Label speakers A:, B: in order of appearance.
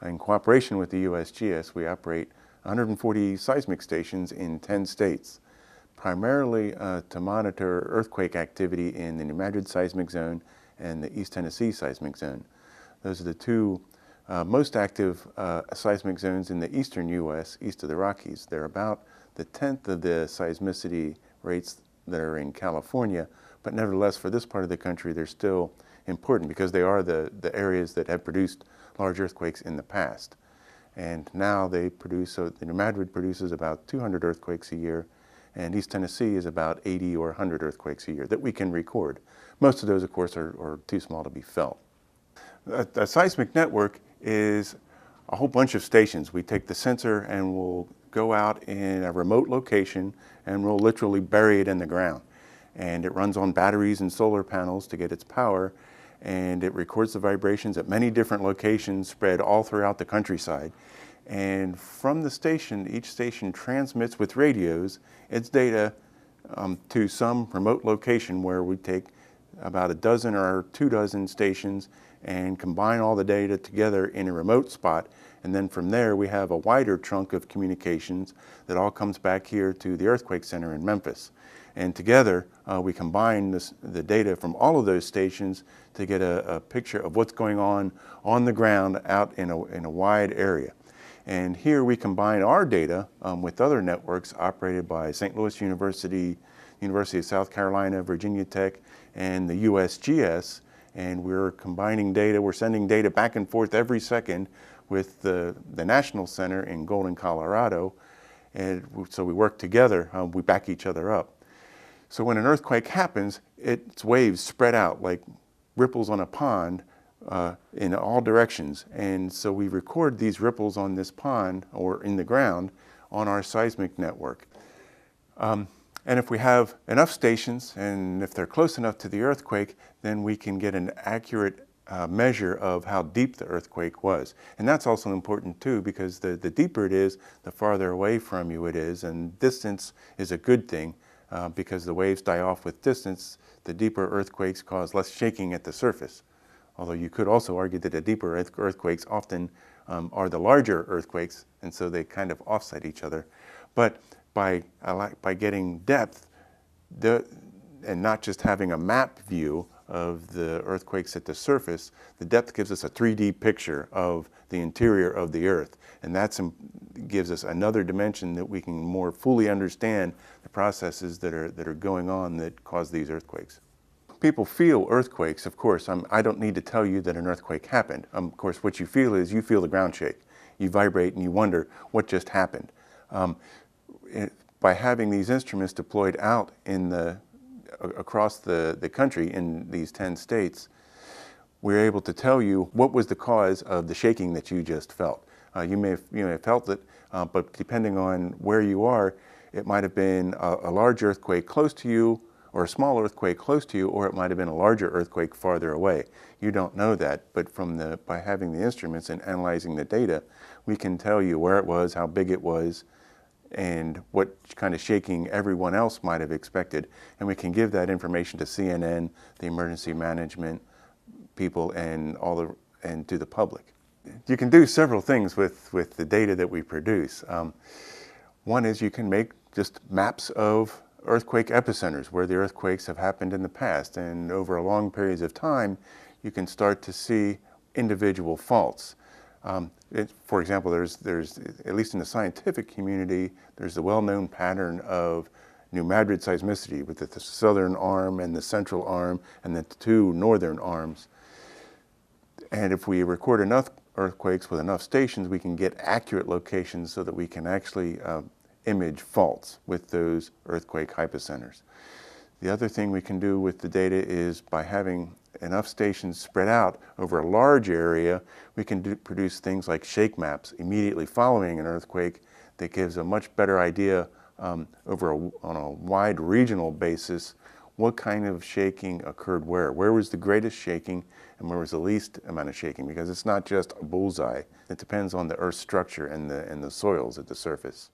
A: In cooperation with the USGS, we operate 140 seismic stations in 10 states, primarily to monitor earthquake activity in the New Madrid seismic zone and the East Tennessee seismic zone. Those are the two most active seismic zones in the eastern U.S., east of the Rockies. They're about the 10th of the seismicity rates that are in California, but nevertheless, for this part of the country, they're still important because they are the areas that have produced large earthquakes in the past. And now they produce, so the New Madrid produces about 200 earthquakes a year, and East Tennessee is about 80 or 100 earthquakes a year that we can record. Most of those, of course, are too small to be felt. A seismic network is a whole bunch of stations. We take the sensor and we'll go out in a remote location and we'll literally bury it in the ground. And it runs on batteries and solar panels to get its power, and it records the vibrations at many different locations spread all throughout the countryside. And from the station, each station transmits with radios its data to some remote location where we take about a dozen or 24 stations and combine all the data together in a remote spot. And then from there, we have a wider trunk of communications that all comes back here to the earthquake center in Memphis. And together, we combine the data from all of those stations to get a picture of what's going on the ground out in a wide area. And here we combine our data with other networks operated by St. Louis University, University of South Carolina, Virginia Tech, and the USGS. And we're combining data, we're sending data back and forth every second with the National Center in Golden, Colorado. And so we work together, we back each other up. So when an earthquake happens, its waves spread out like ripples on a pond in all directions. And so we record these ripples on this pond or in the ground on our seismic network. And if we have enough stations and if they're close enough to the earthquake, then we can get an accurate measure of how deep the earthquake was. And that's also important too, because the deeper it is, the farther away from you it is. And distance is a good thing because the waves die off with distance. The deeper earthquakes cause less shaking at the surface. Although you could also argue that the deeper earthquakes often are the larger earthquakes, and so they kind of offset each other. But by getting depth, and not just having a map view of the earthquakes at the surface, the depth gives us a 3D picture of the interior of the earth. And that gives us another dimension that we can more fully understand the processes that are going on that cause these earthquakes. People feel earthquakes, of course. I don't need to tell you that an earthquake happened. Of course, what you feel is you feel the ground shake. You vibrate and you wonder what just happened. By having these instruments deployed out across the country in these 10 states, we're able to tell you what was the cause of the shaking that you just felt. You may have felt it, but depending on where you are, it might have been a large earthquake close to you, or a small earthquake close to you, or it might have been a larger earthquake farther away. You don't know that, but by having the instruments and analyzing the data, we can tell you where it was, how big it was, and what kind of shaking everyone else might have expected. And we can give that information to CNN, the emergency management people, and to the public. You can do several things with the data that we produce. One is you can make just maps of earthquake epicenters where the earthquakes have happened in the past, and over a long periods of time you can start to see individual faults. For example, there's at least in the scientific community, there's the well-known pattern of New Madrid seismicity with the southern arm and the central arm and the two northern arms. And if we record enough earthquakes with enough stations, we can get accurate locations so that we can actually image faults with those earthquake hypocenters. The other thing we can do with the data is by having enough stations spread out over a large area, we can produce things like shake maps immediately following an earthquake that gives a much better idea on a wide regional basis what kind of shaking occurred where. Where was the greatest shaking and where was the least amount of shaking? Because it's not just a bullseye. It depends on the earth structure and the soils at the surface.